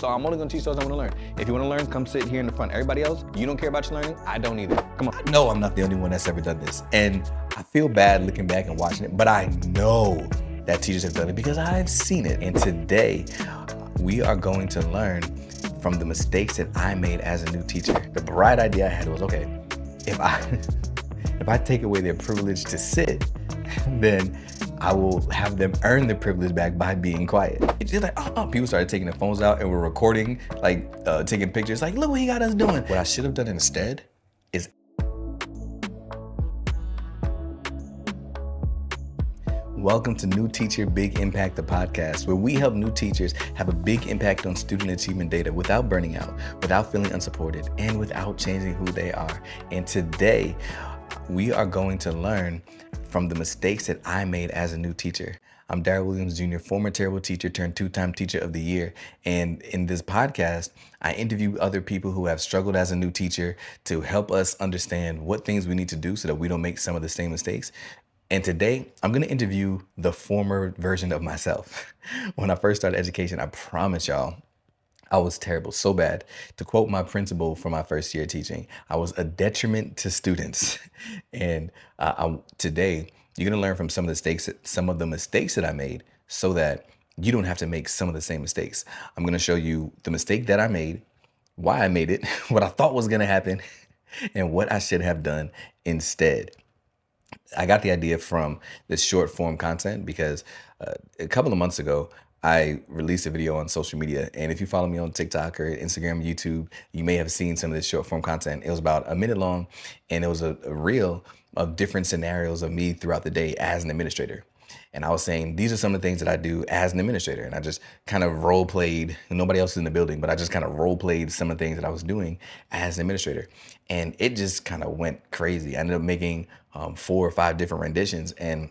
So I'm only gonna teach those I wanna learn. If you wanna learn, come sit here in the front. Everybody else, you don't care about your learning, I don't either. Come on. No, I'm not the only one that's ever done this. And I feel bad looking back and watching it, but I know that teachers have done it because I've seen it. And today, we are going to learn from the mistakes that I made as a new teacher. The bright idea I had was, okay, if I take away their privilege to sit, then I will have them earn the privilege back by being quiet. It's just like, oh, people started taking their phones out and we're recording, like taking pictures, like, look what he got us doing. What I should have done instead is welcome to New Teacher Big Impact, the podcast, where we help new teachers have a big impact on student achievement data without burning out, without feeling unsupported, and without changing who they are. And today, we are going to learn from the mistakes that I made as a new teacher. I'm Daryl Williams Jr., former terrible teacher turned two-time teacher of the year. And in this podcast, I interview other people who have struggled as a new teacher to help us understand what things we need to do so that we don't make some of the same mistakes. And today, I'm going to interview the former version of myself. When I first started education, I promise y'all, I was terrible, so bad. To quote my principal for my first year teaching, I was a detriment to students. And today, you're going to learn from some of the mistakes that I made so that you don't have to make some of the same mistakes. I'm going to show you the mistake that I made, why I made it, what I thought was going to happen, and what I should have done instead. I got the idea from this short form content because a couple of months ago, I released a video on social media. And if you follow me on TikTok or Instagram, YouTube, you may have seen some of this short form content. It was about a minute long, and it was a reel of different scenarios of me throughout the day as an administrator. And I was saying, these are some of the things that I do as an administrator. And I just kind of role played, nobody else was in the building, but I just kind of role played some of the things that I was doing as an administrator. And it just kind of went crazy. I ended up making 4 or 5 different renditions, and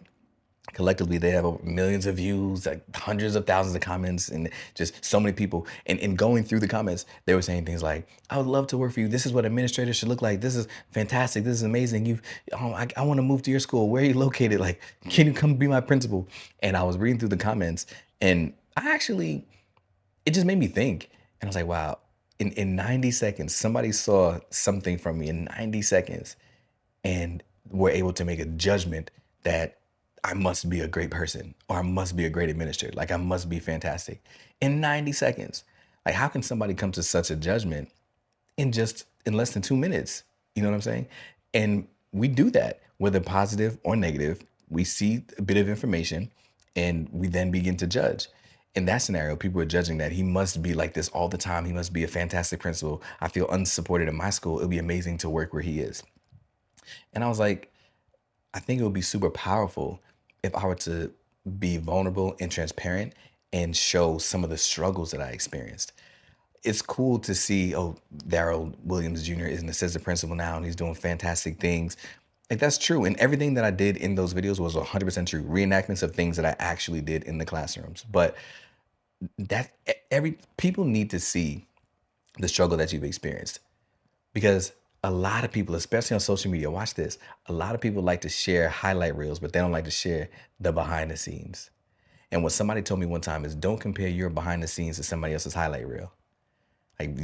collectively they have over millions of views, like hundreds of thousands of comments, and just so many people. And in going through the comments, they were saying things like, I would love to work for you. This is what administrators should look like. This is fantastic. This is amazing. I want to move to your school. Where are you located? Like, can you come be my principal? And I was reading through the comments, and it just made me think. And I was like, wow, in 90 seconds, somebody saw something from me in 90 seconds and were able to make a judgment that I must be a great person, or I must be a great administrator. Like, I must be fantastic in 90 seconds. Like, how can somebody come to such a judgment in less than 2 minutes? You know what I'm saying? And we do that, whether positive or negative. We see a bit of information and we then begin to judge. In that scenario, people are judging that he must be like this all the time. He must be a fantastic principal. I feel unsupported in my school. It'll be amazing to work where he is. And I was like, I think it would be super powerful if I were to be vulnerable and transparent and show some of the struggles that I experienced. It's cool to see, oh, Daryl Williams Jr. is an assistant principal now and he's doing fantastic things. Like, that's true. And everything that I did in those videos was 100% true. Reenactments of things that I actually did in the classrooms. But people need to see the struggle that you've experienced, because a lot of people, especially on social media, watch this. A lot of people like to share highlight reels, but they don't like to share the behind the scenes. And what somebody told me one time is, don't compare your behind the scenes to somebody else's highlight reel. Like,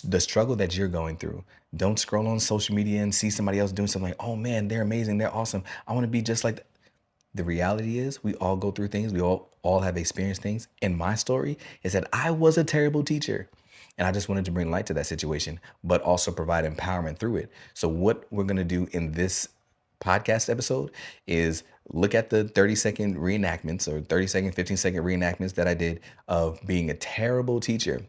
the struggle that you're going through, don't scroll on social media and see somebody else doing something like, oh man, they're amazing, they're awesome, I want to be just like that. The reality is, we all go through things, we all have experienced things. And my story is that I was a terrible teacher. And I just wanted to bring light to that situation, but also provide empowerment through it. So what we're going to do in this podcast episode is look at the 30-second reenactments, or 30-second, 15-second reenactments that I did of being a terrible teacher.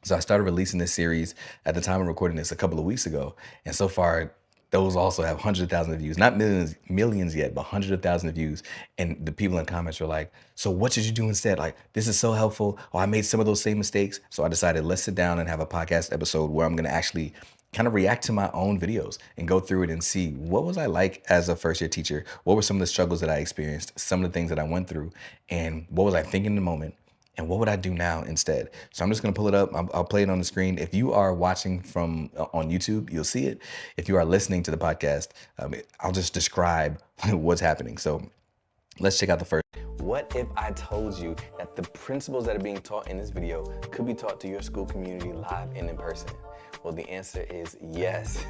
So I started releasing this series at the time of recording this a couple of weeks ago. And so far, those also have hundreds of thousands of views, not millions yet, but hundreds of thousands of views. And the people in the comments were like, so what should you do instead? Like, this is so helpful. Oh, I made some of those same mistakes. So I decided, let's sit down and have a podcast episode where I'm going to actually kind of react to my own videos and go through it and see, what was I like as a first year teacher? What were some of the struggles that I experienced? Some of the things that I went through, and what was I thinking in the moment? And what would I do now instead? So I'm just going to pull it up. I'll play it on the screen. If you are watching from on YouTube, you'll see it. If you are listening to the podcast, I'll just describe what's happening. So let's check out the first. what if I told you that the principles that are being taught in this video could be taught to your school community live and in person? Well, the answer is yes.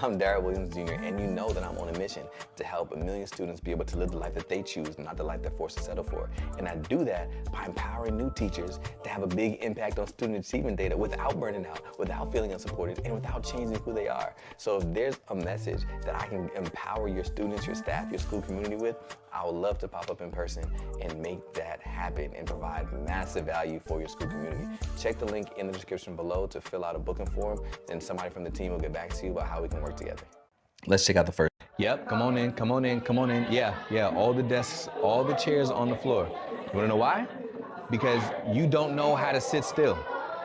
I'm Daryl Williams Jr., and you know that I'm on a mission to help a million students be able to live the life that they choose, not the life they're forced to settle for. And I do that by empowering new teachers to have a big impact on student achievement data without burning out, without feeling unsupported, and without changing who they are. So if there's a message that I can empower your students, your staff, your school community with, I would love to pop up in person and make that happen and provide massive value for your school community. Check the link in the description below to fill out a booking form, and somebody from the team will get back to you about how we can work together. Let's check out the first. Yep, come on in, come on in, come on in. Yeah, all the desks, all the chairs on the floor. You wanna know why? Because you don't know how to sit still.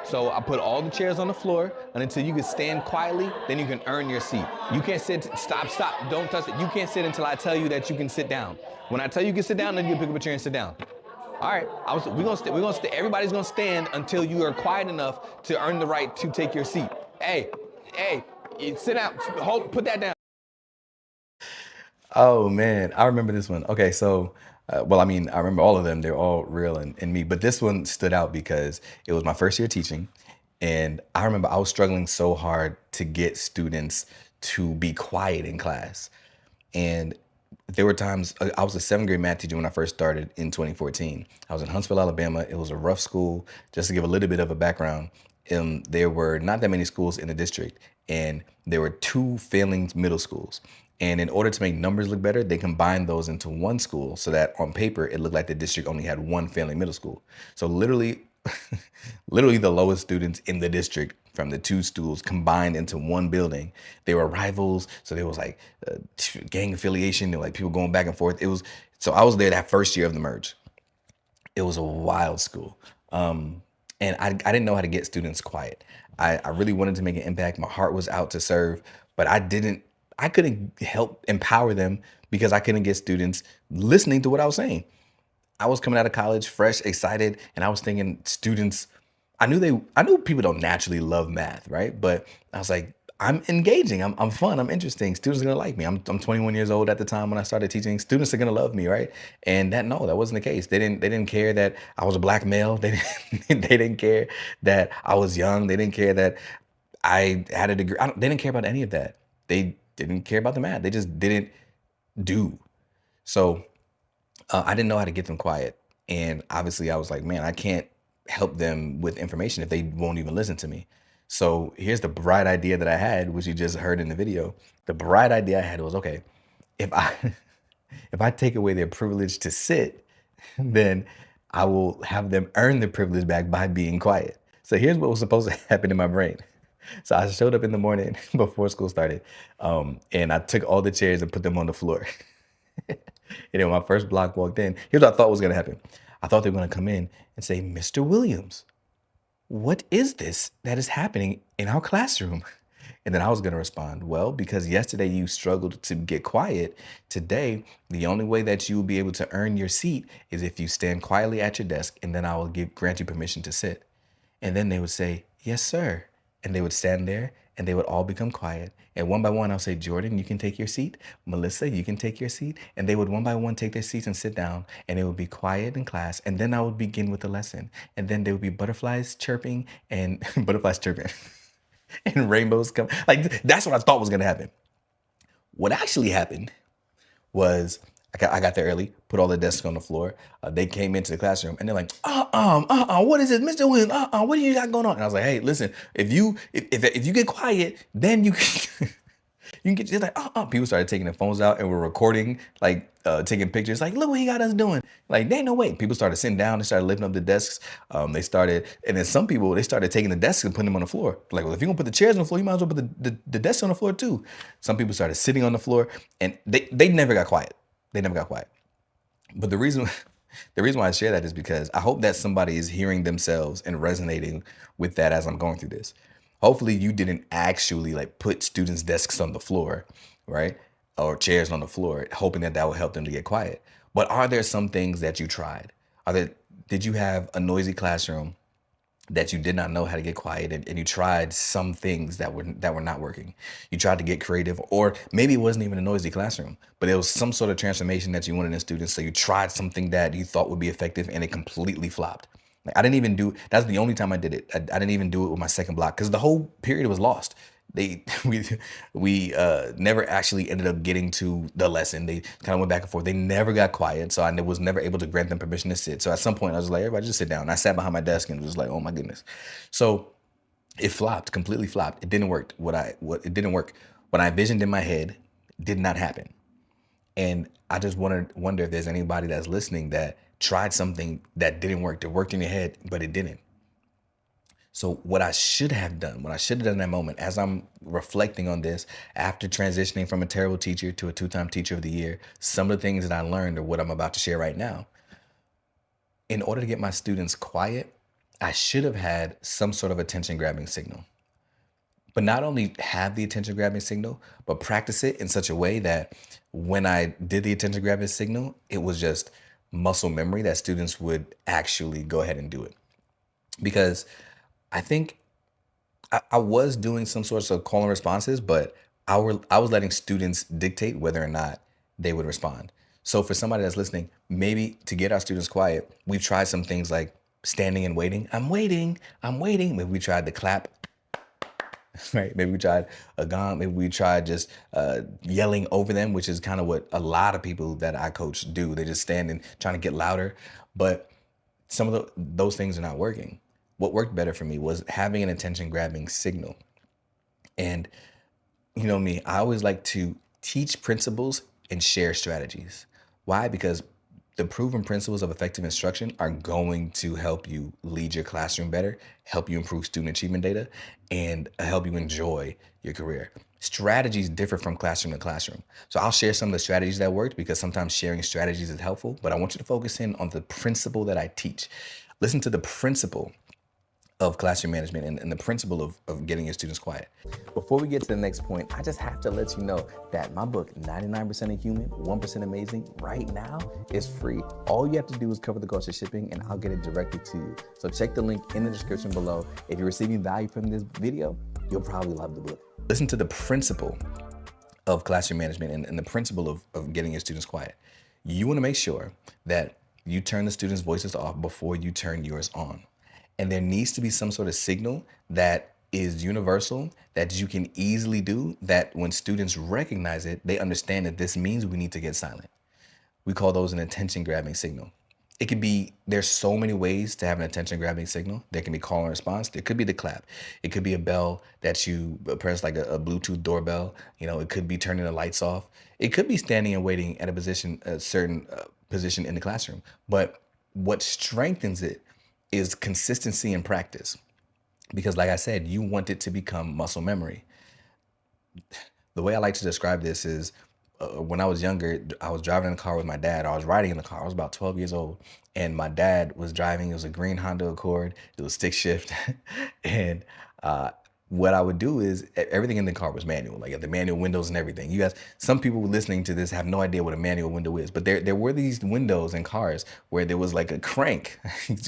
So I put all the chairs on the floor, and until you can stand quietly, then you can earn your seat. You can't sit, stop, don't touch it. You can't sit until I tell you that you can sit down. When I tell you can sit down, then you pick up a chair and sit down. All right, everybody's gonna stand until you are quiet enough to earn the right to take your seat. Hey, sit down, put that down. Oh man, I remember this one. Okay, so, I remember all of them. They're all real and me, but this one stood out because it was my first year teaching. And I remember I was struggling so hard to get students to be quiet in class. And there were times, I was a 7th grade math teacher when I first started in 2014. I was in Huntsville, Alabama. It was a rough school. Just to give a little bit of a background, there were not that many schools in the district, and there were 2 failing middle schools. And in order to make numbers look better, they combined those into one school so that on paper, it looked like the district only had 1 failing middle school. So literally, literally the lowest students in the district from the 2 schools combined into one building. They were rivals, so there was like gang affiliation, there were like people going back and forth. So I was there that first year of the merge. It was a wild school. And I didn't know how to get students quiet. I really wanted to make an impact. My heart was out to serve, but I couldn't help empower them because I couldn't get students listening to what I was saying. I was coming out of college fresh, excited, and I was thinking students, I knew people don't naturally love math, right? But I was like, I'm engaging, I'm fun, I'm interesting. Students are gonna like me. I'm 21 years old at the time when I started teaching. Students are gonna love me, right? And that wasn't the case. They didn't care that I was a black male. They didn't care that I was young. They didn't care that I had a degree. They didn't care about any of that. They didn't care about the math. They just didn't do. So I didn't know how to get them quiet. And obviously I was like, man, I can't help them with information if they won't even listen to me. So here's the bright idea that I had, which you just heard in the video. The bright idea I had was, okay, if I if I take away their privilege to sit, then I will have them earn the privilege back by being quiet. So here's what was supposed to happen in my brain. So I showed up in the morning before school started, and I took all the chairs and put them on the floor. And then when my first block walked in, here's what I thought was gonna happen. I thought they were gonna come in and say, Mr. Williams, what is this that is happening in our classroom? And then I was gonna respond, well, because yesterday you struggled to get quiet, today, the only way that you will be able to earn your seat is if you stand quietly at your desk, and then I will grant you permission to sit. And then they would say, yes, sir. And they would stand there and they would all become quiet. And one by one, I'll say, Jordan, you can take your seat. Melissa, you can take your seat. And they would one by one take their seats and sit down, and it would be quiet in class. And then I would begin with the lesson. And then there would be butterflies chirping and butterflies chirping and rainbows come. Like, that's what I thought was going to happen. What actually happened was I got there early, put all the desks on the floor. They came into the classroom and they're like, what is this, Mr. Williams? What do you got going on? And I was like, hey, listen, if you get quiet, then you can, you can get. They're like, People started taking their phones out and were recording, like taking pictures. Like, look what he got us doing. Like, there ain't no way. People started sitting down. They started lifting up the desks. And then some people, they started taking the desks and putting them on the floor. Like, well, if you're gonna put the chairs on the floor, you might as well put the desks on the floor too. Some people started sitting on the floor, and they never got quiet. They never got quiet. But the reason why I share that is because I hope that somebody is hearing themselves and resonating with that as I'm going through this. Hopefully you didn't actually like put students' desks on the floor, right? Or chairs on the floor, hoping that will help them to get quiet. But are there some things that you tried? Did you have a noisy classroom? that you did not know how to get quiet, and you tried some things that were not working. You tried to get creative, or maybe it wasn't even a noisy classroom, but it was some sort of transformation that you wanted in students. So you tried something that you thought would be effective and it completely flopped. Like, I didn't even do, that's the only time I did it. I didn't even do it with my second block because the whole period was lost. They we never actually ended up getting to the lesson. They kind of went back and forth. They never got quiet, so I was never able to grant them permission to sit. So at some point, I was like, everybody just sit down. And I sat behind my desk and was like, oh my goodness. So it flopped, completely flopped. It didn't work. It didn't work. What I envisioned in my head did not happen. And I just wonder if there's anybody that's listening that tried something that didn't work. That worked in your head, but it didn't. So what I should have done in that moment, as I'm reflecting on this, after transitioning from a terrible teacher to a 2-time teacher of the year, some of the things that I learned are what I'm about to share right now. In order to get my students quiet, I should have had some sort of attention grabbing signal. But not only have the attention grabbing signal, but practice it in such a way that when I did the attention grabbing signal, it was just muscle memory that students would actually go ahead and do it. Because I think I was doing some sorts of call and responses, but I was letting students dictate whether or not they would respond. So for somebody that's listening, maybe to get our students quiet, we've tried some things like standing and waiting. I'm waiting. Maybe we tried the clap, right? Maybe we tried a gong. Maybe we tried just yelling over them, which is kind of what a lot of people that I coach do. They just stand and trying to get louder. But some of those things are not working. What worked better for me was having an attention grabbing signal. And you know me, I always like to teach principles and share strategies. Why? Because the proven principles of effective instruction are going to help you lead your classroom better, help you improve student achievement data, and help you enjoy your career. Strategies differ from classroom to classroom. So I'll share some of the strategies that worked because sometimes sharing strategies is helpful, but I want you to focus in on the principle that I teach. Listen to the principle of classroom management and the principle of getting your students quiet. Before we get to the next point, I just have to let you know that my book, 99% of Human, 1% Amazing, right now is free. All you have to do is cover the cost of shipping and I'll get it directly to you. So check the link in the description below. If you're receiving value from this video, you'll probably love the book. Listen to the principle of classroom management and the principle of getting your students quiet. You want to make sure that you turn the students' voices off before you turn yours on. And there needs to be some sort of signal that is universal that you can easily do, that when students recognize it, they understand that this means we need to get silent. We call those an attention grabbing signal. It could be, there's so many ways to have an attention grabbing signal. There can be call and response. There could be the clap. It could be a bell that you press, like a Bluetooth doorbell. You know, it could be turning the lights off. It could be standing and waiting at a certain position in the classroom. But what strengthens it is consistency and practice. Because like I said, you want it to become muscle memory. The way I like to describe this is when I was younger, I was driving in the car with my dad. I was riding in the car. I was about 12 years old. And my dad was driving. It was a green Honda Accord. It was stick shift. And what I would do is everything in the car was manual, like the manual windows and everything. You guys, some people listening to this have no idea what a manual window is, but there were these windows in cars where there was like a crank.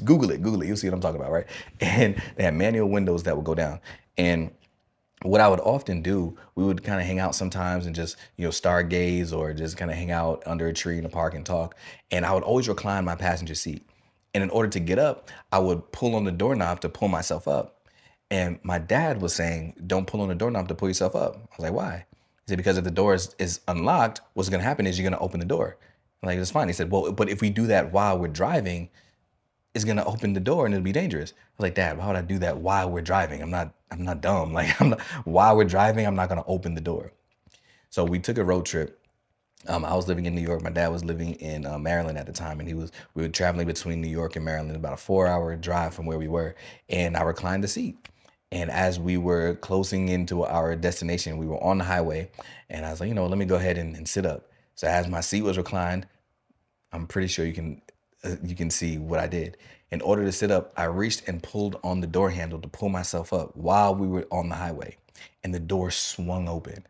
Google it, you'll see what I'm talking about, right? And they had manual windows that would go down. And what I would often do, we would kind of hang out sometimes and just, stargaze or just kind of hang out under a tree in the park and talk. And I would always recline my passenger seat. And in order to get up, I would pull on the doorknob to pull myself up. And my dad was saying, don't pull on the doorknob to pull yourself up. I was like, why? He said, because if the door is unlocked, what's going to happen is you're going to open the door. I'm like, it's fine. He said, well, but if we do that while we're driving, it's going to open the door and it'll be dangerous. I was like, Dad, why would I do that while we're driving? I'm not dumb. Like, while we're driving, I'm not going to open the door. So we took a road trip. I was living in New York. My dad was living in Maryland at the time, and we were traveling between New York and Maryland, about a 4-hour drive from where we were. And I reclined the seat. And as we were closing into our destination, we were on the highway, and I was like, let me go ahead and sit up. So as my seat was reclined, I'm pretty sure you can see what I did. In order to sit up, I reached and pulled on the door handle to pull myself up while we were on the highway, and the door swung open.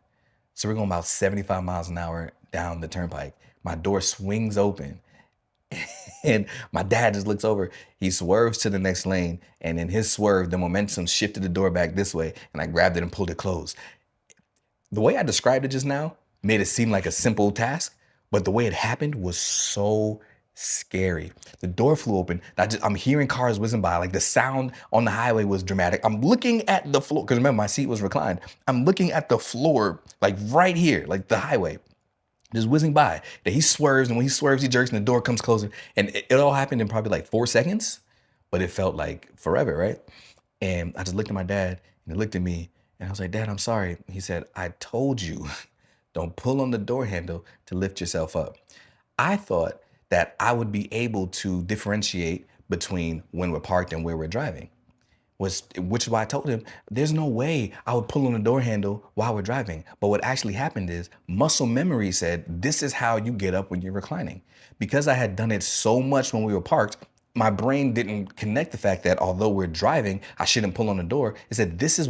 So we're going about 75 miles an hour down the turnpike. My door swings open, And my dad just looks over, he swerves to the next lane, and in his swerve, the momentum shifted the door back this way, and I grabbed it and pulled it closed. The way I described it just now made it seem like a simple task, but the way it happened was so scary. The door flew open. I'm hearing cars whizzing by. Like the sound on the highway was dramatic. I'm looking at the floor, because remember, my seat was reclined. I'm looking at the floor, like right here, like the highway, just whizzing by. That he swerves, and when he swerves, he jerks, and the door comes closing. And it all happened in probably like 4 seconds, but it felt like forever, right? And I just looked at my dad, and he looked at me, and I was like, Dad, I'm sorry. He said, I told you, don't pull on the door handle to lift yourself up. I thought that I would be able to differentiate between when we're parked and where we're driving. Which is why I told him there's no way I would pull on the door handle while we're driving. But what actually happened is muscle memory said, this is how you get up when you're reclining. Because I had done it so much when we were parked, my brain didn't connect the fact that although we're driving, I shouldn't pull on the door. It said, this is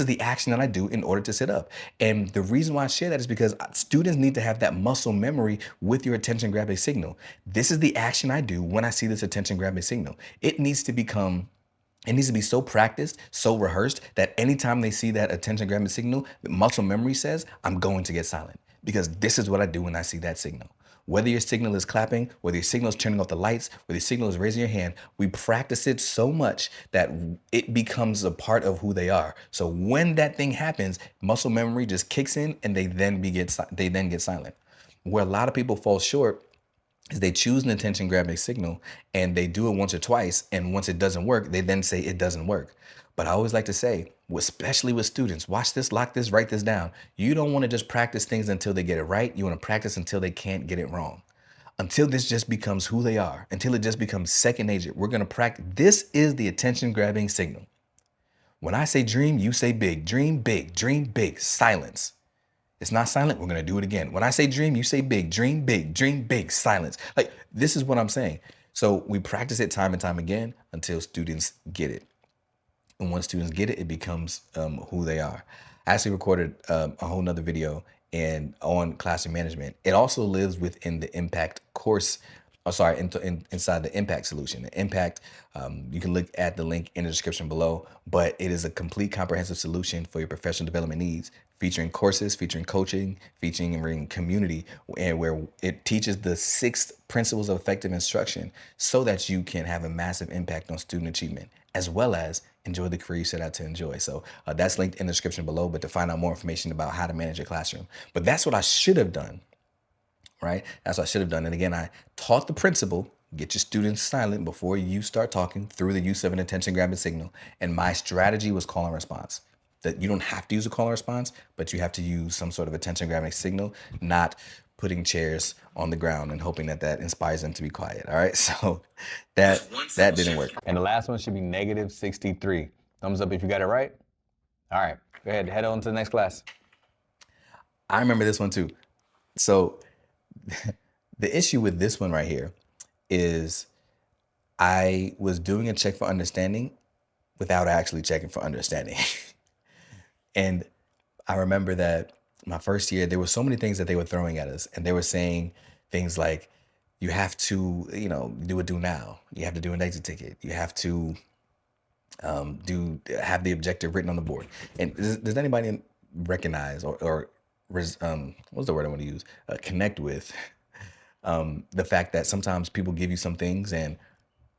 the action that I do in order to sit up. And the reason why I share that is because students need to have that muscle memory with your attention grabbing signal. This is the action I do when I see this attention grabbing signal. It needs to be so practiced, so rehearsed that anytime they see that attention grabbing signal, the muscle memory says, I'm going to get silent, because this is what I do when I see that signal. Whether your signal is clapping, whether your signal is turning off the lights, whether your signal is raising your hand, we practice it so much that it becomes a part of who they are. So when that thing happens, muscle memory just kicks in, and they then get silent. Where a lot of people fall short is they choose an attention grabbing signal and they do it once or twice, and once it doesn't work, they then say it doesn't work. But I always like to say, especially with students, watch this, lock this, write this down. You don't want to just practice things until they get it right. You want to practice until they can't get it wrong. Until this just becomes who they are, until it just becomes second nature. We're going to practice. This is the attention grabbing signal. When I say dream, you say big. Dream big, silence. It's not silent. We're going to do it again. When I say dream, you say big, dream big, silence. Like, this is what I'm saying. So we practice it time and time again until students get it. And once students get it, it becomes who they are. I actually recorded a whole nother video on classroom management. It also lives within the impact course. Inside the impact solution. The impact, you can look at the link in the description below, but it is a complete comprehensive solution for your professional development needs, featuring courses, featuring coaching, featuring community, and where it teaches the 6 principles of effective instruction so that you can have a massive impact on student achievement, as well as enjoy the career you set out to enjoy. So that's linked in the description below, but to find out more information about how to manage your classroom. But that's what I should have done. Right? That's what I should have done. And again, I taught the principle, get your students silent before you start talking through the use of an attention grabbing signal. And my strategy was call and response. That you don't have to use a call and response, but you have to use some sort of attention grabbing signal, not putting chairs on the ground and hoping that inspires them to be quiet. All right. So that didn't work. And the last one should be negative 63. Thumbs up if you got it right. All right, go ahead, head on to the next class. I remember this one too. So the issue with this one right here is I was doing a check for understanding without actually checking for understanding. And I remember that my first year, there were so many things that they were throwing at us, and they were saying things like, you have to, do a do now. You have to do an exit ticket. You have to have the objective written on the board. And does anybody recognize or what's the word I want to use? Connect with the fact that sometimes people give you some things and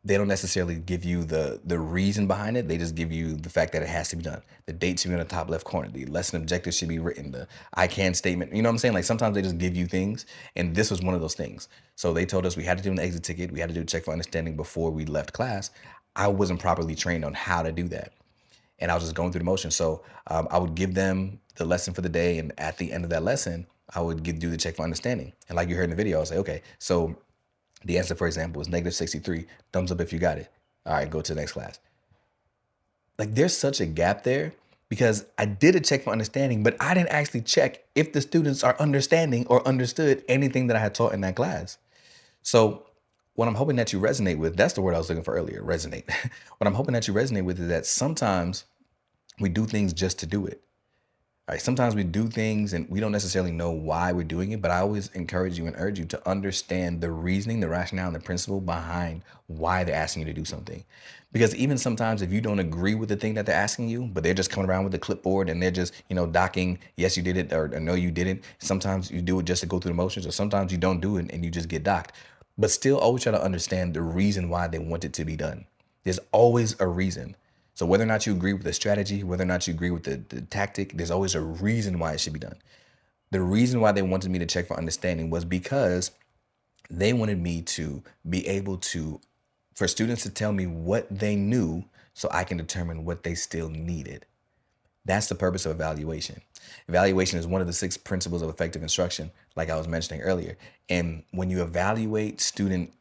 they don't necessarily give you the reason behind it. They just give you the fact that it has to be done. The date should be in the top left corner. The lesson objective should be written. The I can statement. You know what I'm saying? Like sometimes they just give you things, and this was one of those things. So they told us we had to do an exit ticket. We had to do a check for understanding before we left class. I wasn't properly trained on how to do that, and I was just going through the motions. So I would give them the lesson for the day, and at the end of that lesson, I would do the check for understanding. And like you heard in the video, I would say, okay, so the answer, for example, is negative 63. Thumbs up if you got it. All right, go to the next class. Like there's such a gap there because I did a check for understanding, but I didn't actually check if the students are understanding or understood anything that I had taught in that class. So what I'm hoping that you resonate with, that's the word I was looking for earlier, resonate. What I'm hoping that you resonate with is that sometimes we do things just to do it. Right? Sometimes we do things and we don't necessarily know why we're doing it, but I always encourage you and urge you to understand the reasoning, the rationale, and the principle behind why they're asking you to do something. Because even sometimes if you don't agree with the thing that they're asking you, but they're just coming around with the clipboard and they're just, docking, yes, you did it, or no, you didn't. Sometimes you do it just to go through the motions, or sometimes you don't do it and you just get docked. But still always try to understand the reason why they want it to be done. There's always a reason. So whether or not you agree with the strategy, whether or not you agree with the tactic, there's always a reason why it should be done. The reason why they wanted me to check for understanding was because they wanted me to be able to, for students to tell me what they knew so I can determine what they still needed. That's the purpose of evaluation. Evaluation is one of the 6 principles of effective instruction, like I was mentioning earlier. And when you evaluate student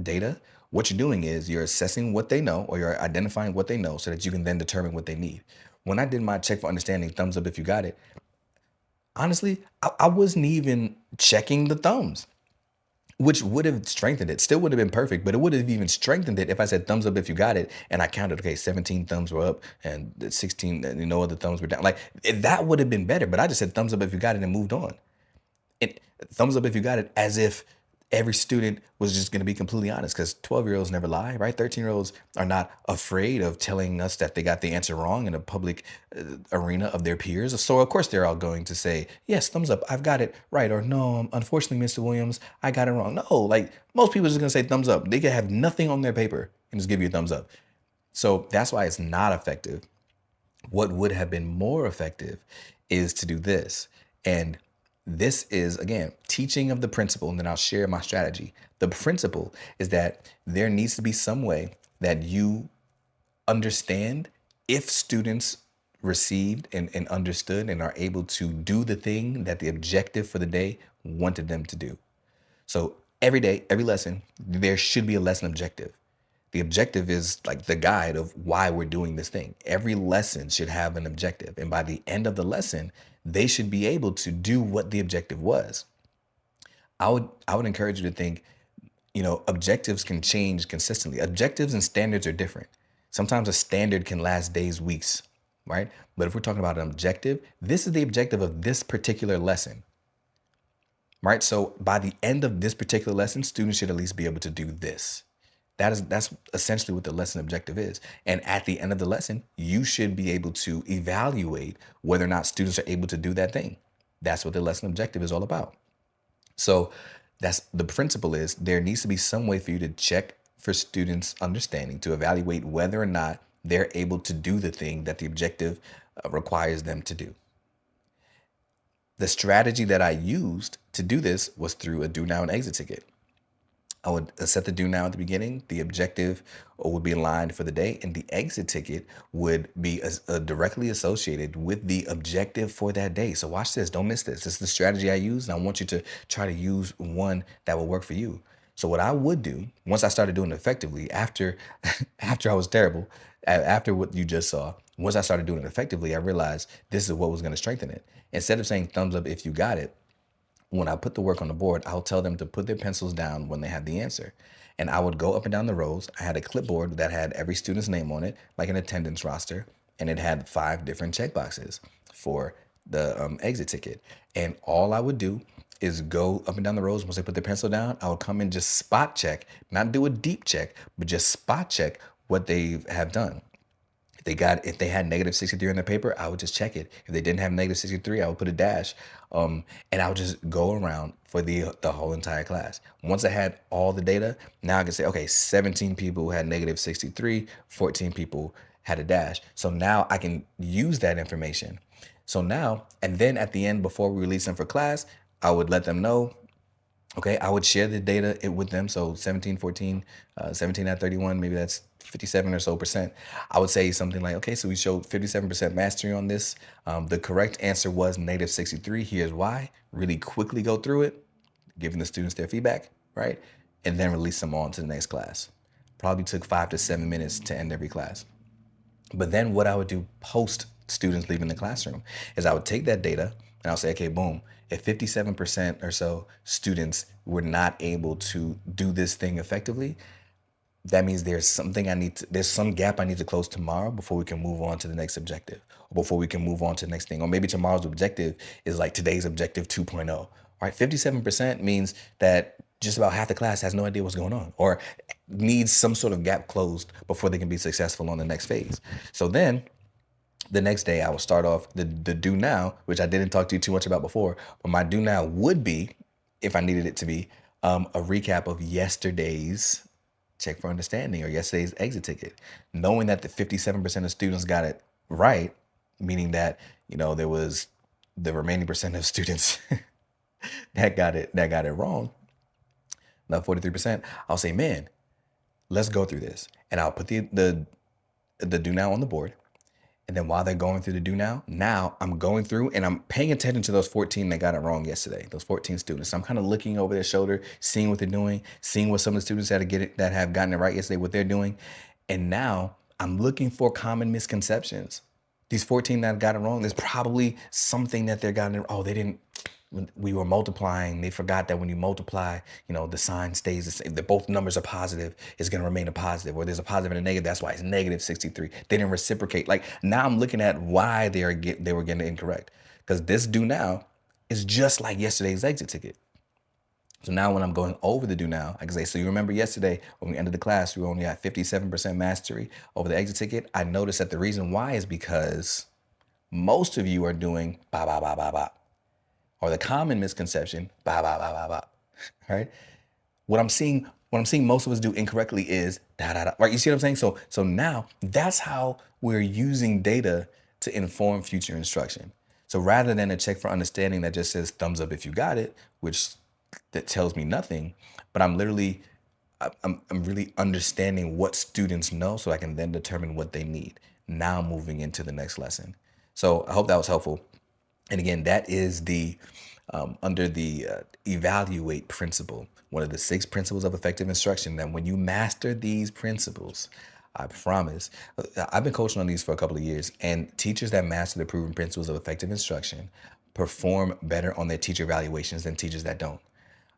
data, what you're doing is you're assessing what they know, or you're identifying what they know so that you can then determine what they need. When I did my check for understanding, thumbs up if you got it, honestly, I wasn't even checking the thumbs, which would have strengthened it. Still would have been perfect, but it would have even strengthened it if I said thumbs up if you got it, and I counted, okay, 17 thumbs were up and 16, no other thumbs were down. Like, that would have been better, but I just said thumbs up if you got it and moved on. It, thumbs up if you got it, as if every student was just going to be completely honest, because 12-year-olds never lie, right? 13-year-olds are not afraid of telling us that they got the answer wrong in a public arena of their peers. So of course they're all going to say, yes, thumbs up, I've got it right, or no, unfortunately, Mr. Williams, I got it wrong. No, like, most people are just going to say thumbs up. They can have nothing on their paper and just give you a thumbs up. So that's why it's not effective. What would have been more effective is to do this. And this is, again, teaching of the principle, and then I'll share my strategy. The principle is that there needs to be some way that you understand if students received and understood and are able to do the thing that the objective for the day wanted them to do. So every day, every lesson, there should be a lesson objective. The objective is like the guide of why we're doing this thing. Every lesson should have an objective. And by the end of the lesson, they should be able to do what the objective was. I would encourage you to think, objectives can change consistently. Objectives and standards are different. Sometimes a standard can last days, weeks, right? But if we're talking about an objective, this is the objective of this particular lesson, right? So by the end of this particular lesson, students should at least be able to do this. That's essentially what the lesson objective is. And at the end of the lesson, you should be able to evaluate whether or not students are able to do that thing. That's what the lesson objective is all about. So that's the principle, is there needs to be some way for you to check for students' understanding, to evaluate whether or not they're able to do the thing that the objective requires them to do. The strategy that I used to do this was through a do now and exit ticket. I would set the do now at the beginning. The objective would be aligned for the day, and the exit ticket would be directly associated with the objective for that day. So watch this. Don't miss this. This is the strategy I use, and I want you to try to use one that will work for you. So what I would do, once I started doing it effectively, after after I was terrible, after what you just saw, once I started doing it effectively, I realized this is what was going to strengthen it. Instead of saying thumbs up if you got it, when I put the work on the board, I'll tell them to put their pencils down when they have the answer. And I would go up and down the rows. I had a clipboard that had every student's name on it, like an attendance roster, and it had 5 different checkboxes for the exit ticket. And all I would do is go up and down the rows. Once they put their pencil down, I would come and just spot check, not do a deep check, but just spot check what they have done. If they had negative 63 on their paper, I would just check it. If they didn't have negative 63, I would put a dash. And I would just go around for the whole entire class. Once I had all the data, now I can say, okay, 17 people had negative 63, 14 people had a dash. So now I can use that information. So now, and then at the end, before we release them for class, I would let them know. Okay, I would share the data with them. So 17, 14, 17 at 31, maybe that's 57 or so percent. I would say something like, okay, so we showed 57% mastery on this. The correct answer was negative 63. Here's why. Really quickly go through it, giving the students their feedback, right? And then release them on to the next class. Probably took 5 to 7 minutes to end every class. But then what I would do post students leaving the classroom is I would take that data and I'll say, okay, boom, if 57% or so students were not able to do this thing effectively, that means there's some gap I need to close tomorrow before we can move on to the next objective, or before we can move on to the next thing. Or maybe tomorrow's objective is like today's objective 2.0, right? 57% means that just about half the class has no idea what's going on or needs some sort of gap closed before they can be successful on the next phase. So then the next day I will start off the do now, which I didn't talk to you too much about before, but my do now would be, if I needed it to be, a recap of yesterday's check for understanding or yesterday's exit ticket, knowing that the 57% of students got it right, meaning that, there was the remaining percent of students that got it wrong, not 43%. I'll say, man, let's go through this. And I'll put the do now on the board. And then while they're going through the do now I'm going through and I'm paying attention to those 14 that got it wrong yesterday, those 14 students. So I'm kind of looking over their shoulder, seeing what they're doing, seeing what some of the students that have gotten it right yesterday, what they're doing. And now I'm looking for common misconceptions. These 14 that got it wrong, there's probably something that they're gotten, they didn't, when we were multiplying, they forgot that when you multiply, the sign stays the same. That both numbers are positive, it's going to remain a positive. Or there's a positive and a negative, that's why it's negative 63. They didn't reciprocate. Like now I'm looking at why they were getting it incorrect. Because this do now is just like yesterday's exit ticket. So now when I'm going over the do now, I can say, so you remember yesterday when we ended the class, we only had 57% mastery over the exit ticket. I noticed that the reason why is because most of you are doing ba ba ba ba ba. Or the common misconception, ba ba ba ba ba, right? What I'm seeing most of us do incorrectly is da da da, right? You see what I'm saying? So now that's how we're using data to inform future instruction. So rather than a check for understanding that just says thumbs up if you got it, which that tells me nothing, but I'm really understanding what students know so I can then determine what they need. Now moving into the next lesson. So I hope that was helpful. And again, that is the under the evaluate principle, one of the 6 principles of effective instruction. That when you master these principles, I promise, I've been coaching on these for a couple of years, and teachers that master the proven principles of effective instruction perform better on their teacher evaluations than teachers that don't.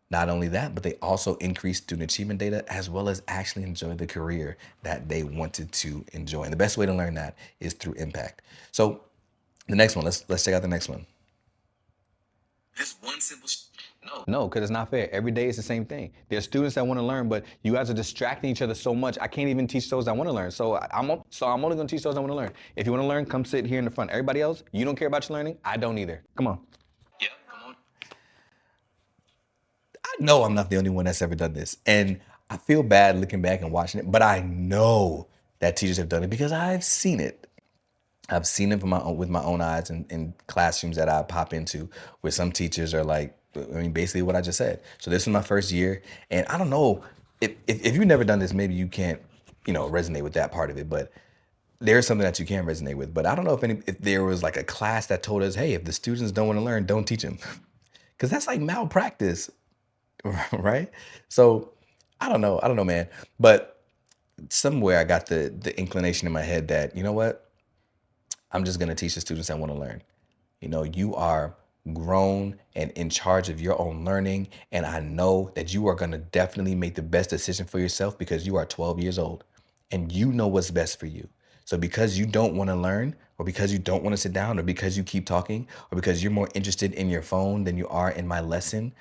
Not only that, but they also increase student achievement data as well as actually enjoy the career that they wanted to enjoy. And the best way to learn that is through impact. So the next one, let's check out the next one. This one simple no, because it's not fair. Every day it's the same thing. There's students that want to learn, but you guys are distracting each other so much. I can't even teach those that want to learn. So I'm only going to teach those that want to learn. If you want to learn, come sit here in the front. Everybody else, you don't care about your learning. I don't either. Come on. Yeah, come on. I know I'm not the only one that's ever done this. And I feel bad looking back and watching it, but I know that teachers have done it because I've seen it. I've seen it with my own eyes in classrooms that I pop into where some teachers are like, basically what I just said. So this was my first year. And I don't know, if you've never done this, maybe you can't, resonate with that part of it. But there's something that you can resonate with. But I don't know if there was like a class that told us, hey, if the students don't want to learn, don't teach them. Because that's like malpractice, right? So I don't know, man. But somewhere I got the inclination in my head that, you know what? I'm just going to teach the students that want to learn. You are grown and in charge of your own learning. And I know that you are going to definitely make the best decision for yourself because you are 12 years old and you know what's best for you. So because you don't want to learn, or because you don't want to sit down, or because you keep talking, or because you're more interested in your phone than you are in my lesson,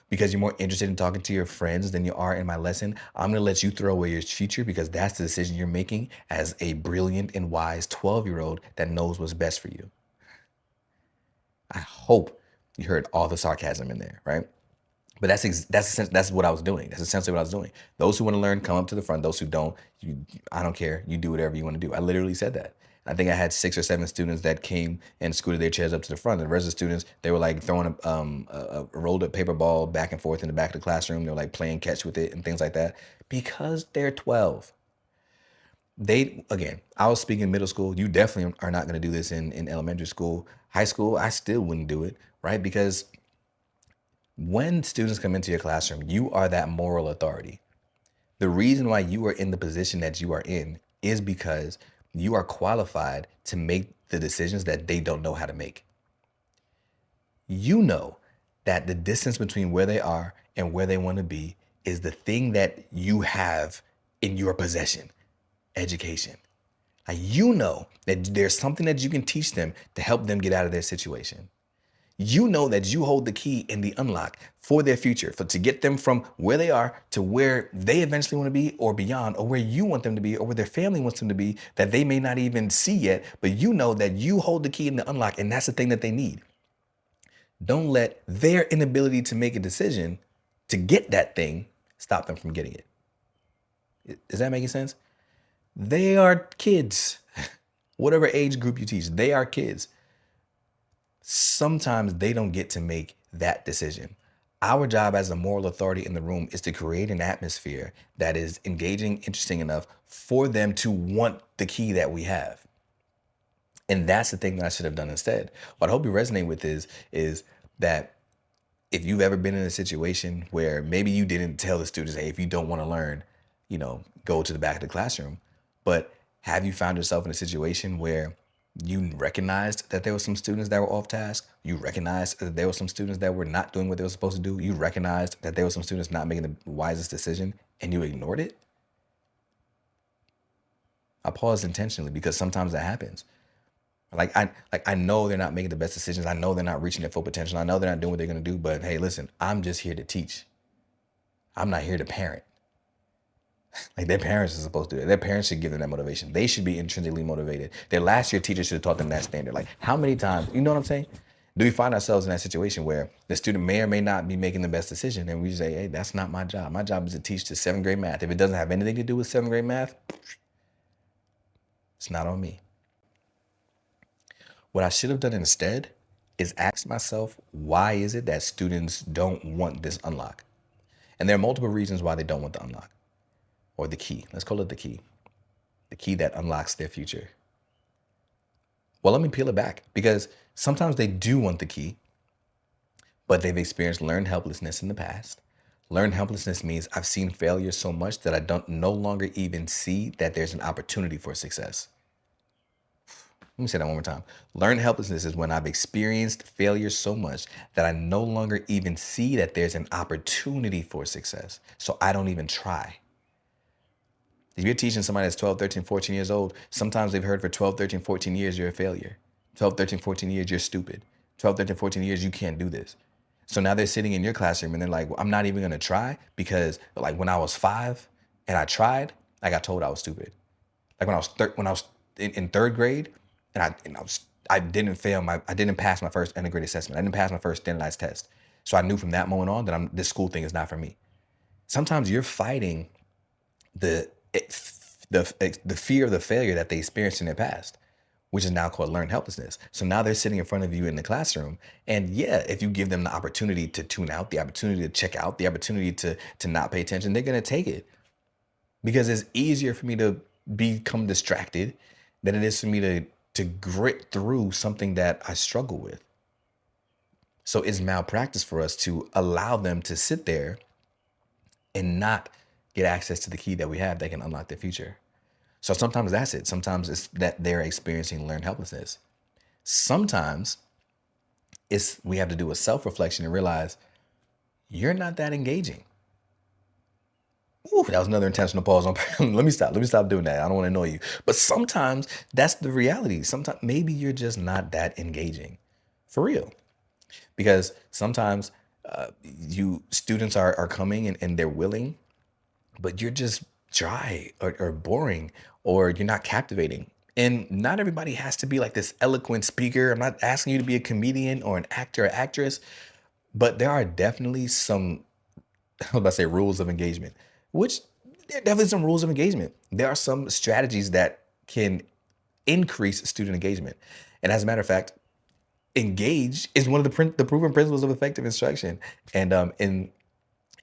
because you're more interested in talking to your friends than you are in my lesson, I'm going to let you throw away your future because that's the decision you're making as a brilliant and wise 12-year-old that knows what's best for you. I hope you heard all the sarcasm in there, right? But that's what I was doing. That's essentially what I was doing. Those who want to learn, come up to the front. Those who don't, I don't care. You do whatever you want to do. I literally said that. I think I had 6 or 7 students that came and scooted their chairs up to the front. And the rest of the students, they were like throwing a rolled up paper ball back and forth in the back of the classroom. They were like playing catch with it and things like that because they're 12. I was speaking in middle school. You definitely are not going to do this in elementary school. High school, I still wouldn't do it, right? Because when students come into your classroom, you are that moral authority. The reason why you are in the position that you are in is because you are qualified to make the decisions that they don't know how to make. You know that the distance between where they are and where they want to be is the thing that you have in your possession: education. You know that there's something that you can teach them to help them get out of their situation. You know that you hold the key and the unlock for their future, to get them from where they are to where they eventually want to be, or beyond, or where you want them to be, or where their family wants them to be, that they may not even see yet, but you know that you hold the key and the unlock, and that's the thing that they need. Don't let their inability to make a decision to get that thing stop them from getting it. Is that making sense? They are kids. Whatever age group you teach, they are kids. Sometimes they don't get to make that decision. Our job as a moral authority in the room is to create an atmosphere that is engaging, interesting enough for them to want the key that we have. And that's the thing that I should have done instead. What I hope you resonate with is that if you've ever been in a situation where maybe you didn't tell the students, hey, if you don't want to learn, go to the back of the classroom. But have you found yourself in a situation where you recognized that there were some students that were off task? You recognized that there were some students that were not doing what they were supposed to do? You recognized that there were some students not making the wisest decision, and you ignored it? I paused intentionally because sometimes that happens. I know they're not making the best decisions. I know they're not reaching their full potential. I know they're not doing what they're going to do. But hey, listen, I'm just here to teach. I'm not here to parent. Like, their parents are supposed to do it. Their parents should give them that motivation. They should be intrinsically motivated. Their last year teacher should have taught them that standard. Like, how many times, you know what I'm saying? Do we find ourselves in that situation where the student may or may not be making the best decision, and we say, hey, that's not my job. My job is to teach the 7th grade math. If it doesn't have anything to do with 7th grade math, it's not on me. What I should have done instead is ask myself, why is it that students don't want this unlock? And there are multiple reasons why they don't want the unlock, or the key. Let's call it the key that unlocks their future. Well, let me peel it back, because sometimes they do want the key, but they've experienced learned helplessness in the past. Learned helplessness means I've seen failure so much that I don't no longer even see that there's an opportunity for success. Let me say that one more time. Learned helplessness is when I've experienced failure so much that I no longer even see that there's an opportunity for success. So I don't even try. If you're teaching somebody that's 12, 13, 14 years old, sometimes they've heard for 12, 13, 14 years, you're a failure. 12, 13, 14 years, you're stupid. 12, 13, 14 years, you can't do this. So now they're sitting in your classroom and they're like, well, I'm not even going to try, because like when I was 5 and I tried, I got told I was stupid. Like when I was in 3rd grade, I didn't I didn't pass my first integrated assessment. I didn't pass my first standardized test. So I knew from that moment on that this school thing is not for me. Sometimes you're fighting the fear of the failure that they experienced in their past, which is now called learned helplessness. So now they're sitting in front of you in the classroom. And yeah, if you give them the opportunity to tune out, the opportunity to check out, the opportunity to not pay attention, they're going to take it. Because it's easier for me to become distracted than it is for me to grit through something that I struggle with. So it's malpractice for us to allow them to sit there and not get access to the key that we have that can unlock their future. So sometimes that's it. Sometimes it's that they're experiencing learned helplessness. Sometimes we have to do a self-reflection and realize you're not that engaging. Ooh, that was another intentional pause. Let me stop doing that. I don't want to annoy you. But sometimes that's the reality. Sometimes maybe you're just not that engaging, for real. Because sometimes students are coming and they're willing, but you're just dry or boring, or you're not captivating. And not everybody has to be like this eloquent speaker. I'm not asking you to be a comedian or an actor or actress, but there are definitely some, I was about to say rules of engagement, which there are definitely some rules of engagement. There are some strategies that can increase student engagement. And as a matter of fact, engage is one of the proven principles of effective instruction. And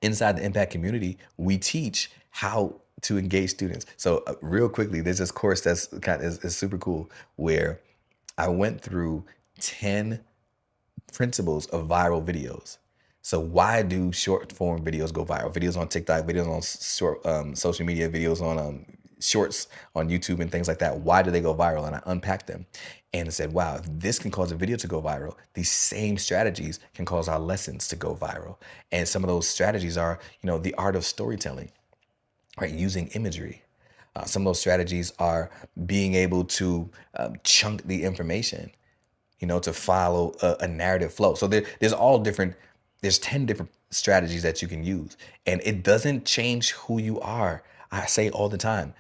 inside the impact community, we teach how to engage students. So real quickly, there's this course that's is super cool, where I went through 10 principles of viral videos. So why do short form videos go viral? Videos on TikTok, videos on short social media, videos on shorts on YouTube and things like that. Why do they go viral? And I unpacked them and said, wow, if this can cause a video to go viral, these same strategies can cause our lessons to go viral. And some of those strategies are, the art of storytelling. right? Using imagery. Some of those strategies are being able to chunk the information, to follow a narrative flow. So there's 10 different strategies that you can use, and it doesn't change who you are. I say all the time,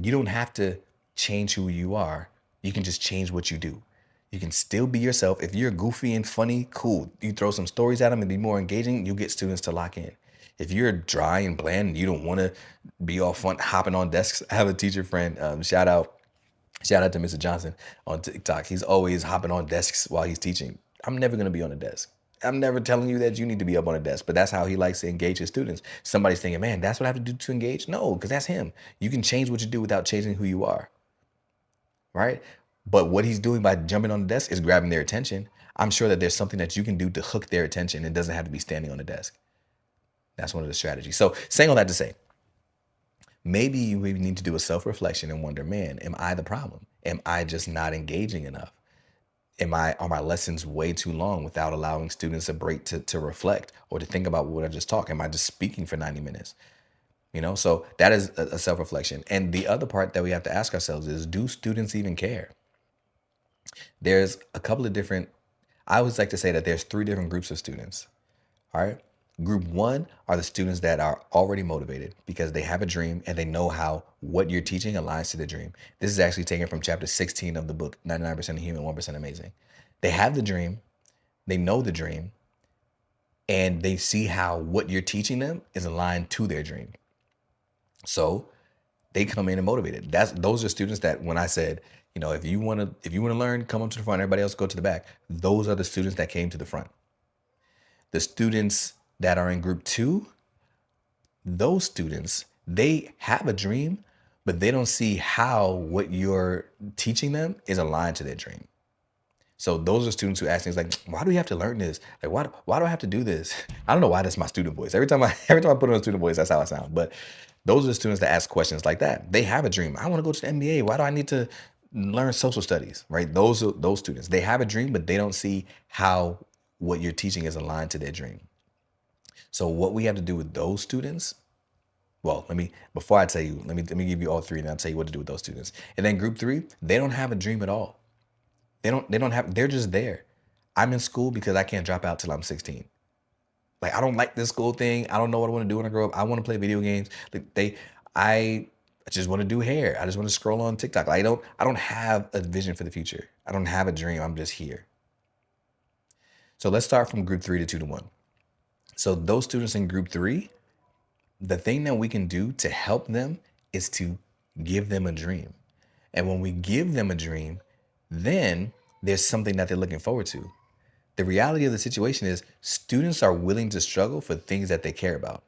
you don't have to change who you are. You can just change what you do. You can still be yourself. If you're goofy and funny, cool. You throw some stories at them and be more engaging, you get students to lock in. If you're dry and bland and you don't want to be all fun hopping on desks, I have a teacher friend, shout out to Mr. Johnson on TikTok. He's always hopping on desks while he's teaching. I'm never going to be on a desk. I'm never telling you that you need to be up on a desk, but that's how he likes to engage his students. Somebody's thinking, man, that's what I have to do to engage? No, because that's him. You can change what you do without changing who you are, right? But what he's doing by jumping on the desk is grabbing their attention. I'm sure that there's something that you can do to hook their attention. It doesn't have to be standing on the desk. That's one of the strategies. So saying all that to say, maybe you need to do a self-reflection and wonder, man, am I the problem? Am I just not engaging enough? Are my lessons way too long without allowing students a break to reflect or to think about what I just talked? Am I just speaking for 90 minutes? So that is a self-reflection. And the other part that we have to ask ourselves is, do students even care? There's a couple of different, I always like to say that there's 3 different groups of students. All right. Group 1 are the students that are already motivated because they have a dream and they know how what you're teaching aligns to the dream. This is actually taken from chapter 16 of the book, 99% Human, 1% Amazing. They have the dream, they know the dream, and they see how what you're teaching them is aligned to their dream. So they come in and motivated. Those are students that when I said, if you want to learn, come up to the front, everybody else go to the back. Those are the students that came to the front. The students that are in group 2, those students, they have a dream, but they don't see how what you're teaching them is aligned to their dream. So those are students who ask things like, why do we have to learn this? Like, why do I have to do this? I don't know why that's my student voice. Every time I put on a student voice, that's how I sound. But those are the students that ask questions like that. They have a dream. I want to go to the NBA. Why do I need to learn social studies, right? Those students, they have a dream, but they don't see how what you're teaching is aligned to their dream. So what we have to do with those students, well, before I tell you, let me give you all 3 and I'll tell you what to do with those students. And then group 3, they don't have a dream at all. They're just there. I'm in school because I can't drop out till I'm 16. Like, I don't like this school thing. I don't know what I want to do when I grow up. I want to play video games. I just want to do hair. I just want to scroll on TikTok. I don't have a vision for the future. I don't have a dream. I'm just here. So let's start from group 3 to 2 to 1. So those students in group 3, the thing that we can do to help them is to give them a dream. And when we give them a dream, then there's something that they're looking forward to. The reality of the situation is students are willing to struggle for things that they care about.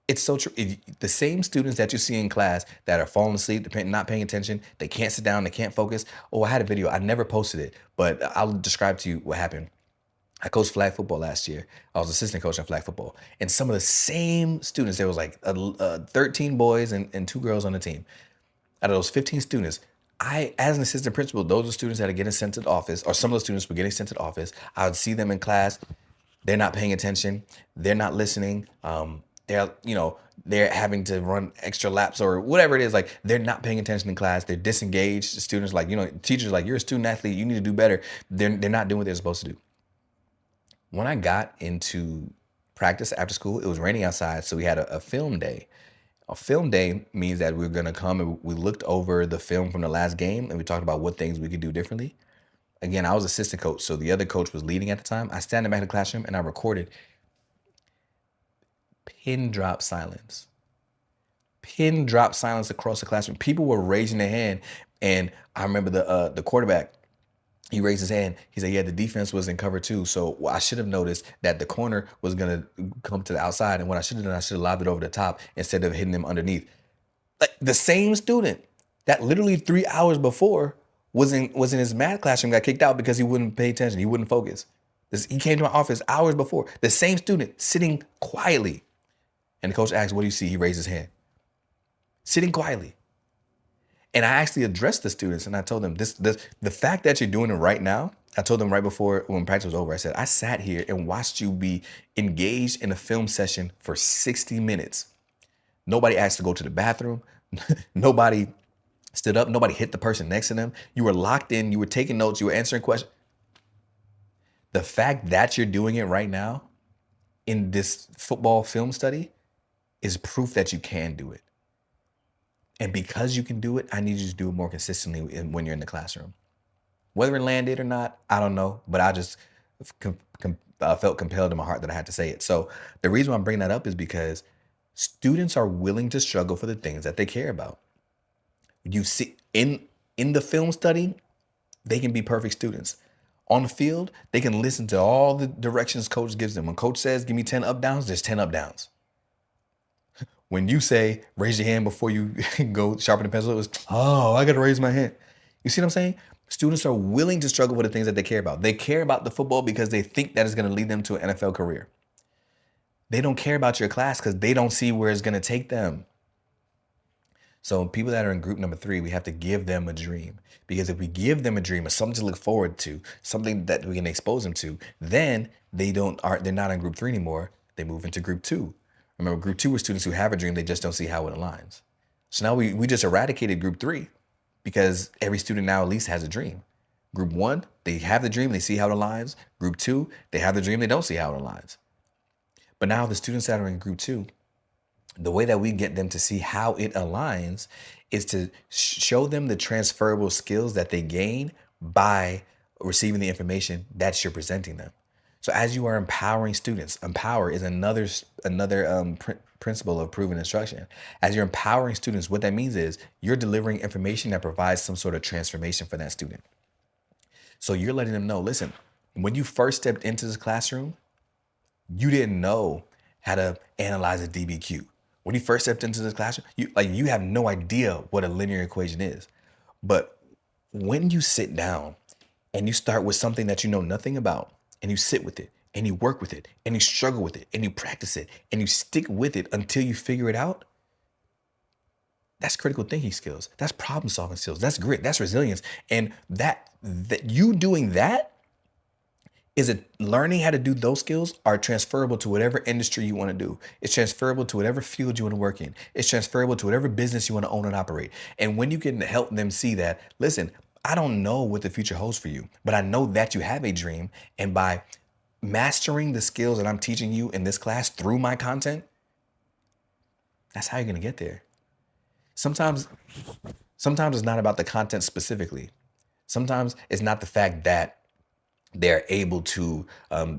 It's so true. The same students that you see in class that are falling asleep, not paying attention, they can't sit down, they can't focus. Oh, I had a video. I never posted it, but I'll describe to you what happened. I coached flag football last year. I was assistant coach in flag football. And some of the same students, there was like 13 boys and 2 girls on the team. Out of those 15 students, as an assistant principal, those are students that are getting sent to the office, or some of those students were getting sent to the office. I would see them in class. They're not paying attention. They're not listening. They're having to run extra laps or whatever it is. Like, they're not paying attention in class. They're disengaged. The students teachers like, you're a student athlete. You need to do better. They're not doing what they're supposed to do. When I got into practice after school, it was raining outside, so we had a film day. A film day means that we're going to come and we looked over the film from the last game and we talked about what things we could do differently. Again, I was assistant coach, so the other coach was leading at the time. I stand in the back of the classroom and I recorded. Pin drop silence. Pin drop silence across the classroom. People were raising their hand, and I remember the quarterback. He raised his hand. He said, yeah, the defense was in cover 2. So I should have noticed that the corner was going to come to the outside. And what I should have done, I should have lobbed it over the top instead of hitting him underneath. Like, the same student that literally 3 hours before was in his math classroom got kicked out because he wouldn't pay attention. He wouldn't focus. He came to my office hours before. The same student sitting quietly. And the coach asked, what do you see? He raised his hand. Sitting quietly. And I actually addressed the students and I told them the fact that you're doing it right now, I told them right before when practice was over, I said, I sat here and watched you be engaged in a film session for 60 minutes. Nobody asked to go to the bathroom. Nobody stood up. Nobody hit the person next to them. You were locked in. You were taking notes. You were answering questions. The fact that you're doing it right now in this football film study is proof that you can do it. And because you can do it, I need you to do it more consistently when you're in the classroom. Whether it landed or not, I don't know, but I just felt compelled in my heart that I had to say it. So the reason why I'm bringing that up is because students are willing to struggle for the things that they care about. You see, in the film study, they can be perfect students. On the field, they can listen to all the directions coach gives them. When coach says, give me 10 up downs, there's 10 up downs. When you say, raise your hand before you go sharpen the pencil, it was, oh, I got to raise my hand. You see what I'm saying? Students are willing to struggle with the things that they care about. They care about the football because they think that is going to lead them to an NFL career. They don't care about your class because they don't see where it's going to take them. So people that are in group number 3, we have to give them a dream. Because if we give them a dream or something to look forward to, something that we can expose them to, then they're not in group 3 anymore. They move into group 2. Remember, group 2 are students who have a dream, they just don't see how it aligns. So now we just eradicated group 3 because every student now at least has a dream. Group 1, they have the dream, they see how it aligns. Group 2, they have the dream, they don't see how it aligns. But now the students that are in group 2, the way that we get them to see how it aligns is to show them the transferable skills that they gain by receiving the information that you're presenting them. So as you are empowering students, empower is another principle of proven instruction. As you're empowering students, what that means is you're delivering information that provides some sort of transformation for that student. So you're letting them know, listen, when you first stepped into this classroom, you didn't know how to analyze a DBQ. When you first stepped into this classroom, you have no idea what a linear equation is. But when you sit down and you start with something that you know nothing about, and you sit with it, and you work with it, and you struggle with it, and you practice it, and you stick with it until you figure it out, that's critical thinking skills. That's problem solving skills. That's grit. That's resilience. And that you doing that is it learning how to do those skills are transferable to whatever industry you want to do. It's transferable to whatever field you want to work in. It's transferable to whatever business you want to own and operate. And when you can help them see that, listen, I don't know what the future holds for you, but I know that you have a dream. And by mastering the skills that I'm teaching you in this class through my content, that's how you're going to get there. Sometimes it's not about the content specifically. Sometimes it's not the fact that they're able to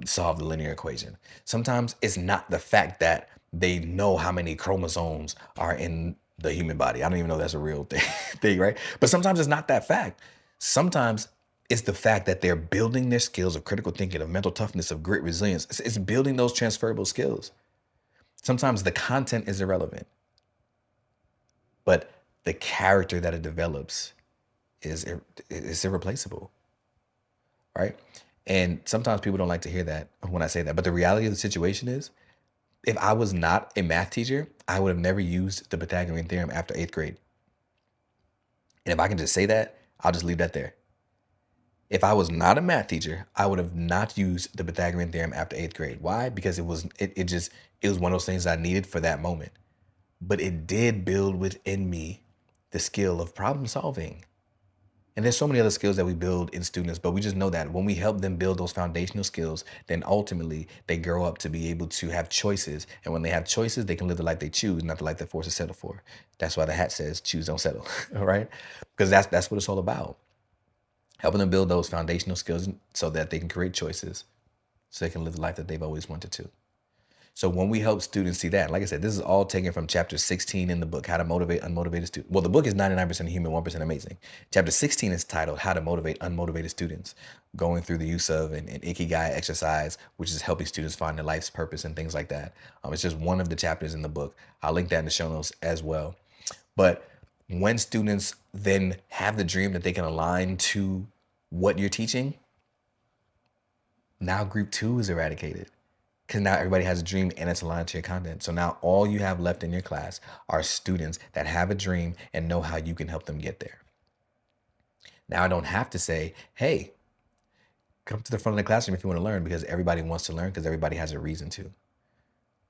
solve the linear equation. Sometimes it's not the fact that they know how many chromosomes are in the human body. I don't even know that's a real thing, right? But sometimes it's not that fact. Sometimes it's the fact that they're building their skills of critical thinking, of mental toughness, of grit, resilience. It's building those transferable skills. Sometimes the content is irrelevant, but the character that it develops is irreplaceable. Right? And sometimes people don't like to hear that when I say that. But the reality of the situation is, if I was not a math teacher, I would have never used the Pythagorean theorem after 8th grade. And if I can just say that, I'll just leave that there. If I was not a math teacher, I would have not used the Pythagorean theorem after 8th grade. Why? Because it was one of those things I needed for that moment. But it did build within me the skill of problem solving. And there's so many other skills that we build in students, but we just know that when we help them build those foundational skills, then ultimately they grow up to be able to have choices. And when they have choices, they can live the life they choose, not the life they're forced to settle for. That's why the hat says, choose, don't settle, all right? Because that's what it's all about. Helping them build those foundational skills so that they can create choices, so they can live the life that they've always wanted to. So when we help students see that, like I said, this is all taken from chapter 16 in the book, How to Motivate Unmotivated Students. Well, the book is 99% human, 1% amazing. Chapter 16 is titled How to Motivate Unmotivated Students, going through the use of an Ikigai exercise, which is helping students find their life's purpose and things like that. It's just one of the chapters in the book. I'll link that in the show notes as well. But when students then have the dream that they can align to what you're teaching, now group 2 is eradicated. Because now everybody has a dream and it's aligned to your content. So now all you have left in your class are students that have a dream and know how you can help them get there. Now I don't have to say, hey, come to the front of the classroom if you want to learn, because everybody wants to learn because everybody has a reason to.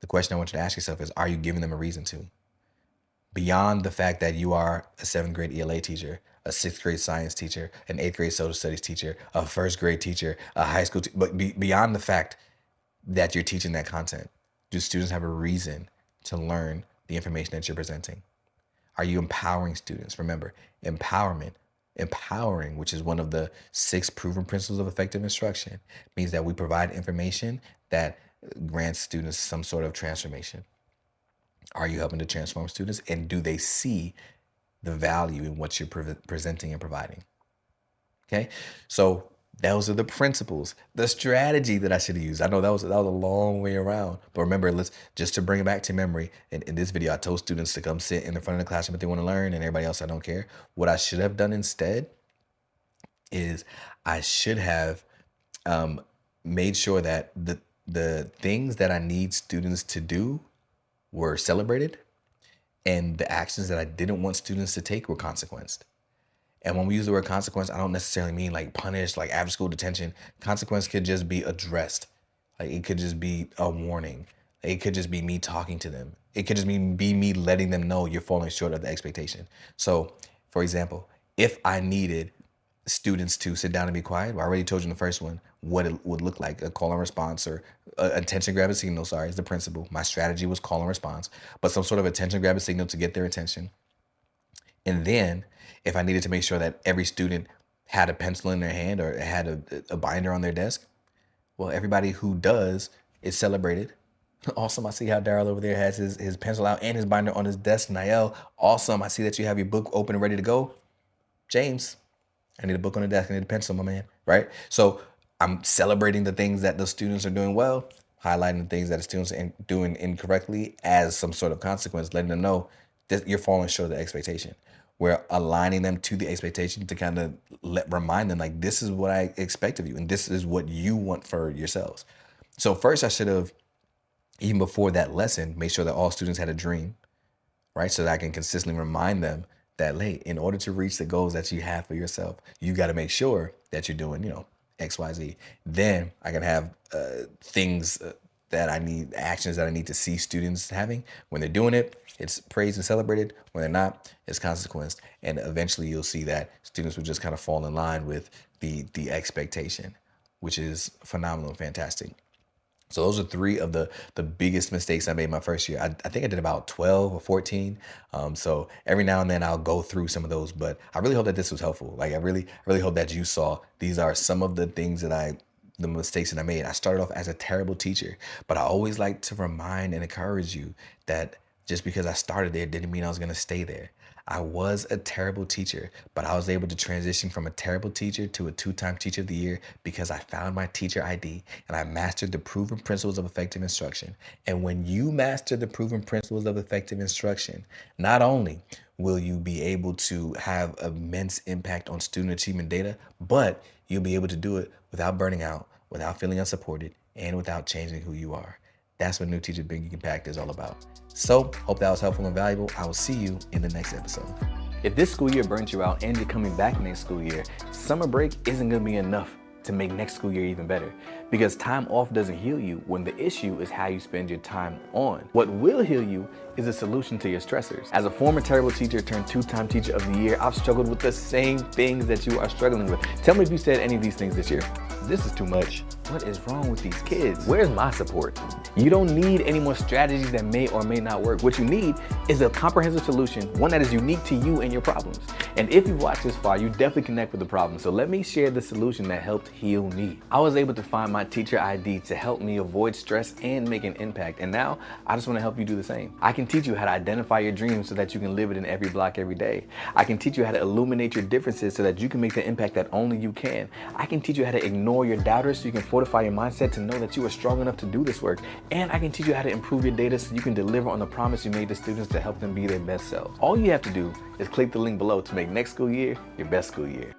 The question I want you to ask yourself is, are you giving them a reason to? beyond the fact that you are a 7th grade ELA teacher, a 6th grade science teacher, an 8th grade social studies teacher, a 1st grade teacher, a high school but beyond the fact that you're teaching that content, do students have a reason to learn the information that you're presenting? Are you empowering students? Remember, empowering, which is one of the 6 proven principles of effective instruction, means that we provide information that grants students some sort of transformation. Are you helping to transform students, and do they see the value in what you're presenting and providing? Okay, so those are the principles, the strategy that I should have used. I know that was a long way around, but remember, just to bring it back to memory. In this video, I told students to come sit in the front of the classroom if they want to learn, and everybody else, I don't care. What I should have done instead is I should have made sure that the things that I need students to do were celebrated, and the actions that I didn't want students to take were consequenced. And when we use the word consequence, I don't necessarily mean like punish, like after school detention. Consequence could just be addressed. Like it could just be a warning. It could just be me talking to them. It could just be me letting them know you're falling short of the expectation. So, for example, if I needed students to sit down and be quiet, well, I already told you in the first one what it would look like: a call and response, or attention grabbing signal. Sorry, is the principle. My strategy was call and response, but some sort of attention grabbing signal to get their attention. And then if I needed to make sure that every student had a pencil in their hand or had a binder on their desk, well, everybody who does is celebrated. Awesome. I see how Daryl over there has his pencil out and his binder on his desk. Nael, awesome. I see that you have your book open and ready to go. James, I need a book on the desk. I need a pencil, my man. Right? So I'm celebrating the things that the students are doing well, highlighting the things that the students are doing incorrectly as some sort of consequence, letting them know that you're falling short of the expectation. We're aligning them to the expectation to kind of remind them, like, this is what I expect of you, and this is what you want for yourselves. So first, I should have, even before that lesson, made sure that all students had a dream, right? So that I can consistently remind them that, hey, in order to reach the goals that you have for yourself, you got to make sure that you're doing, X, Y, Z. Then I can have things that I need, actions that I need to see students having. When they're doing it, it's praised and celebrated. When they're not, it's consequenced. And eventually you'll see that students will just kind of fall in line with the expectation, which is phenomenal and fantastic. So those are 3 of the biggest mistakes I made my first year. I think I did about 12 or 14. So every now and then I'll go through some of those, but I really hope that this was helpful. Like I really hope that you saw these are some of the things that the mistakes that I made. I started off as a terrible teacher, but I always like to remind and encourage you that just because I started there didn't mean I was going to stay there. I was a terrible teacher, but I was able to transition from a terrible teacher to a 2-time teacher of the year because I found my teacher ID and I mastered the proven principles of effective instruction. And when you master the proven principles of effective instruction, not only will you be able to have immense impact on student achievement data, but you'll be able to do it without burning out, without feeling unsupported, and without changing who you are. That's what New Teacher Big Impact is all about. So, hope that was helpful and valuable. I will see you in the next episode. If this school year burnt you out and you're coming back next school year, summer break isn't going to be enough to make next school year even better, because time off doesn't heal you when the issue is how you spend your time on. What will heal you is a solution to your stressors. As a former terrible teacher turned 2-time teacher of the year, I've struggled with the same things that you are struggling with. Tell me if you said any of these things this year. This is too much. What is wrong with these kids? Where's my support? You don't need any more strategies that may or may not work. What you need is a comprehensive solution, one that is unique to you and your problems. And if you've watched this far, you definitely connect with the problem. So let me share the solution that helped heal me. I was able to find my teacher ID to help me avoid stress and make an impact. And now I just want to help you do the same. I can teach you how to identify your dreams so that you can live it in every block every day. I can teach you how to illuminate your differences so that you can make the impact that only you can. I can teach you how to ignore your doubters so you can fortify your mindset to know that you are strong enough to do this work. And I can teach you how to improve your data so you can deliver on the promise you made to students to help them be their best selves. All you have to do is click the link below to make next school year your best school year.